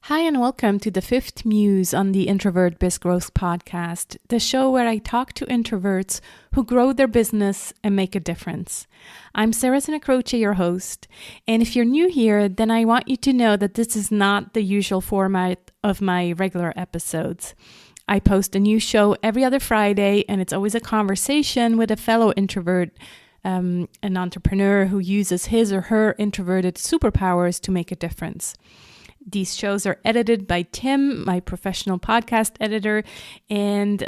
Hi, and welcome to the fifth Muse on the Introvert Biz Growth podcast, the show where I talk to introverts who grow their business and make a difference. I'm Sarah Santacroce, your host, and if you're new here, then I want you to know that this is not the usual format of my regular episodes. I post a new show every other Friday, and it's always a conversation with a fellow introvert, an entrepreneur who uses his or her introverted superpowers to make a difference. These shows are edited by Tim, my professional podcast editor, and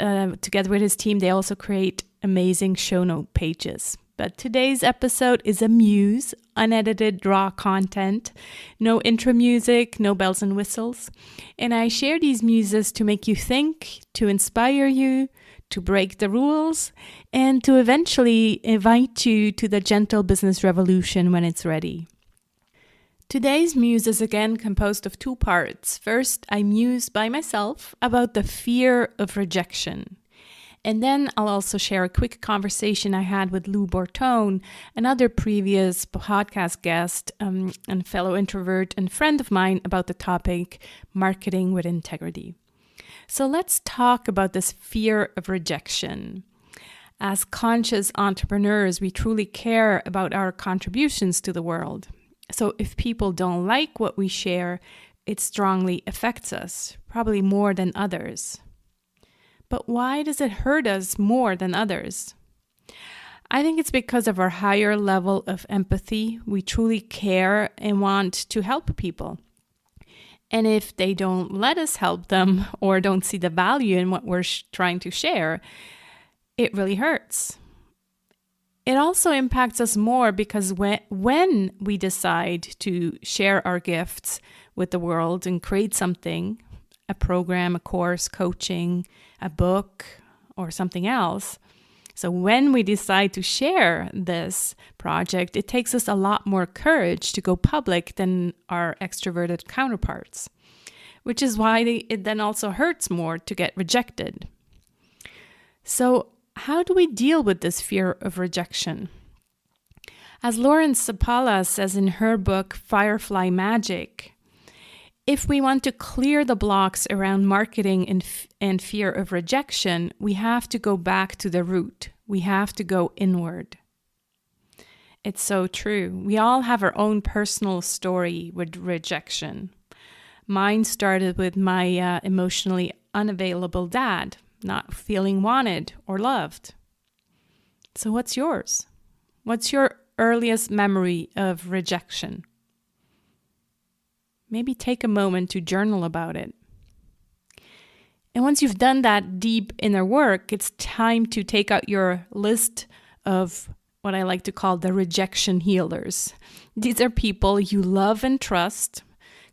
together with his team, they also create amazing show note pages. But today's episode is a Muse, unedited raw content, no intro music, no bells and whistles. And I share these muses to make you think, to inspire you, to break the rules, and to eventually invite you to the gentle business revolution when it's ready. Today's muse is again composed of two parts. First, I muse by myself about the fear of rejection. And then I'll also share a quick conversation I had with Lou Bortone, another previous podcast guest and fellow introvert and friend of mine, about the topic marketing with integrity. So let's talk about this fear of rejection. As conscious entrepreneurs, we truly care about our contributions to the world. So if people don't like what we share, it strongly affects us, probably more than others. But why does it hurt us more than others? I think it's because of our higher level of empathy. We truly care and want to help people. And if they don't let us help them or don't see the value in what we're trying to share, it really hurts. It also impacts us more because when we decide to share our gifts with the world and create something, a program, a course, coaching, a book, or something else. So when we decide to share this project, it takes us a lot more courage to go public than our extroverted counterparts, which is why it then also hurts more to get rejected. So how do we deal with this fear of rejection? As Lauren Sapala says in her book, Firefly Magic, if we want to clear the blocks around marketing and fear of rejection, we have to go back to the root. We have to go inward. It's so true. We all have our own personal story with rejection. Mine started with my emotionally unavailable dad, not feeling wanted or loved. So what's yours? What's your earliest memory of rejection? Maybe take a moment to journal about it. And once you've done that deep inner work, it's time to take out your list of what I like to call the rejection healers. These are people you love and trust.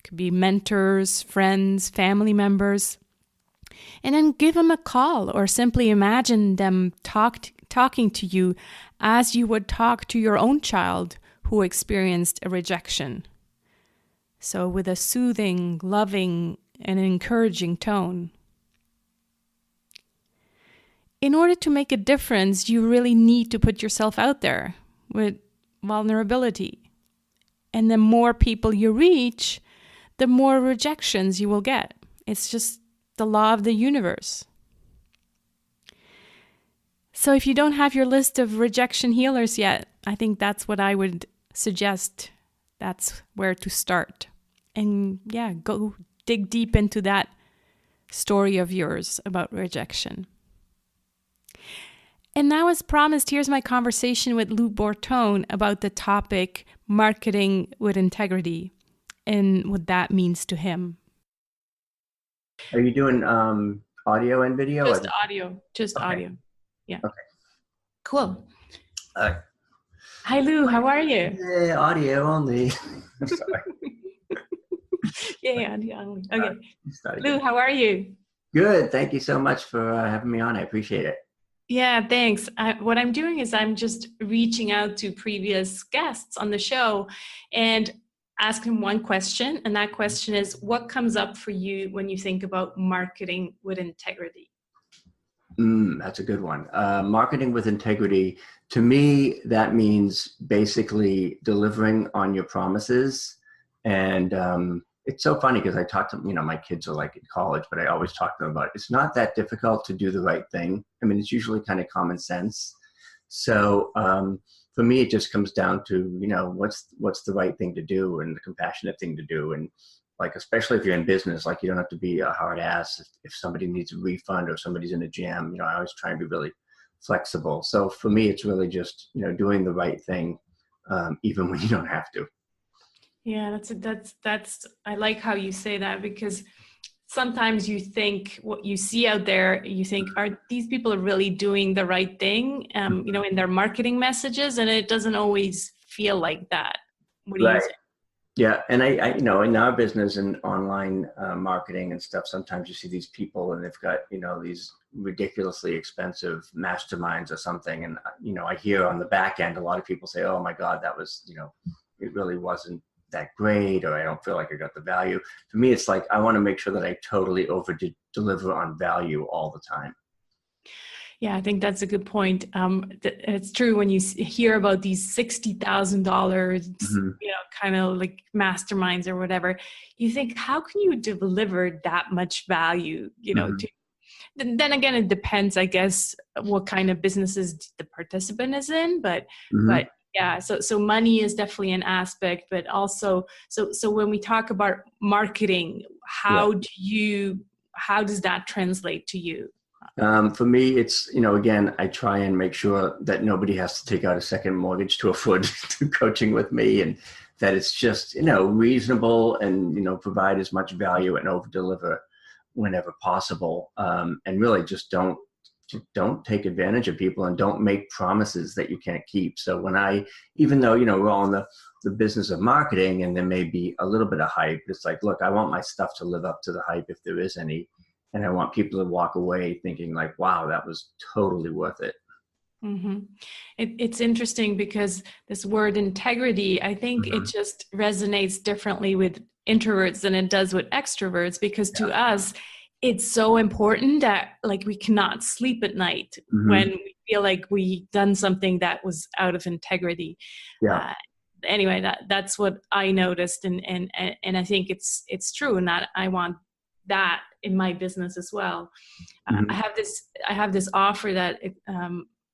Could be mentors, friends, family members. And then give them a call or simply imagine them talking to you as you would talk to your own child who experienced a rejection. So with a soothing, loving, and encouraging tone. In order to make a difference, you really need to put yourself out there with vulnerability. And the more people you reach, the more rejections you will get. It's just the law of the universe. So if you don't have your list of rejection healers yet, I think that's what I would suggest. That's where to start. And go dig deep into that story of yours about rejection. And now, as promised, here's my conversation with Lou Bortone about the topic marketing with integrity and what that means to him. Are you doing audio and video? Just audio. Just okay. Audio. Yeah. Okay. Cool. Hi, Lou. How are you? Yeah, audio only. I'm sorry. Yeah, audio only. Okay. Lou, how are you? Good. Thank you so much for having me on. I appreciate it. Yeah, thanks. What I'm doing is I'm just reaching out to previous guests on the show and ask him one question, and that question is, what comes up for you when you think about marketing with integrity? That's a good one. Marketing with integrity, to me, that means basically delivering on your promises and it's so funny because I talk to, my kids are like in college, but I always talk to them about it. It's not that difficult to do the right thing. I mean, it's usually kind of common sense. So for me, it just comes down to, what's the right thing to do and the compassionate thing to do. And like, especially if you're in business, like you don't have to be a hard ass if somebody needs a refund or somebody's in a jam. I always try and be really flexible. So for me, it's really just, doing the right thing, even when you don't have to. Yeah, that's I like how you say that, because sometimes you think what you see out there, you think, are these people really doing the right thing, in their marketing messages? And it doesn't always feel like that. What do you say? Yeah. And I in our business and online marketing and stuff, sometimes you see these people and they've got, these ridiculously expensive masterminds or something. And, I hear on the back end, a lot of people say, oh my God, that was, it really wasn't that great, or I don't feel like I got the value. For me, it's like, I want to make sure that I totally deliver on value all the time. Yeah, I think that's a good point. It's true when you hear about these $60,000, kind of like masterminds or whatever, you think, how can you deliver that much value, then again, it depends, I guess, what kind of businesses the participant is in, but yeah, so money is definitely an aspect, but also, so when we talk about marketing, how does that translate to you? For me, it's, again, I try and make sure that nobody has to take out a second mortgage to afford to coaching with me, and that it's just, reasonable and, provide as much value and over deliver whenever possible. And really just don't take advantage of people and don't make promises that you can't keep. So even though, we're all in the business of marketing and there may be a little bit of hype, it's like, look, I want my stuff to live up to the hype if there is any. And I want people to walk away thinking like, wow, that was totally worth it. Mm-hmm. It's interesting because this word integrity, I think it just resonates differently with introverts than it does with extroverts, because to us, it's so important that like we cannot sleep at night when we feel like we done something that was out of integrity. Anyway, that's what I noticed, and I think it's true, and that I want that in my business as well. I have this offer that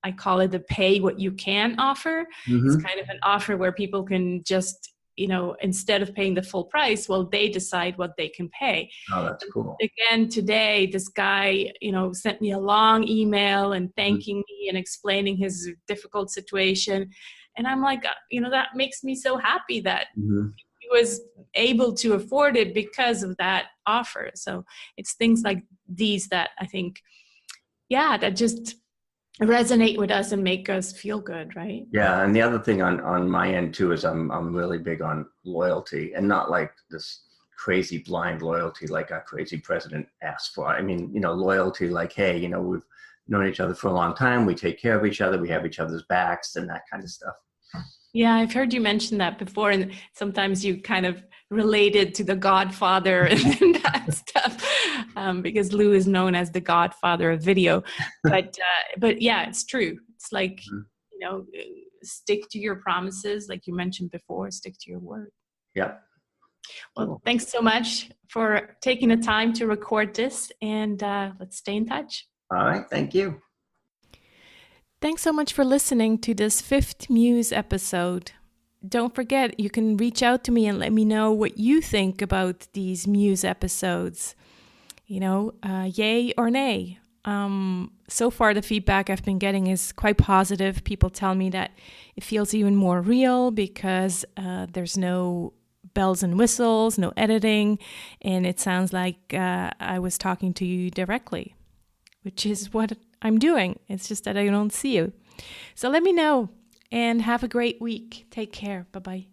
I call it the pay what you can offer. It's kind of an offer where people can just, instead of paying the full price, well, they decide what they can pay. Oh, that's cool. Again, today, this guy, sent me a long email and thanking me and explaining his difficult situation. And I'm like, that makes me so happy that he was able to afford it because of that offer. So it's things like these that I think, that just resonate with us and make us feel good, right? Yeah, and the other thing on my end too is I'm really big on loyalty, and not like this crazy blind loyalty like our crazy president asked for. I mean, loyalty like, hey, we've known each other for a long time, we take care of each other, we have each other's backs, and that kind of stuff. Yeah, I've heard you mention that before, and sometimes you kind of related to the Godfather and that stuff, because Lou is known as the Godfather of video. But yeah, it's true. It's like, stick to your promises, like you mentioned before, stick to your word. Yeah. Well, thanks so much for taking the time to record this, and let's stay in touch. All right, thank you. Thanks so much for listening to this 5th Muse episode. Don't forget, you can reach out to me and let me know what you think about these Muse episodes. Yay or nay. So far, the feedback I've been getting is quite positive. People tell me that it feels even more real because there's no bells and whistles, no editing, and it sounds like I was talking to you directly, which is what I'm doing. It's just that I don't see you. So let me know, and have a great week. Take care. Bye-bye.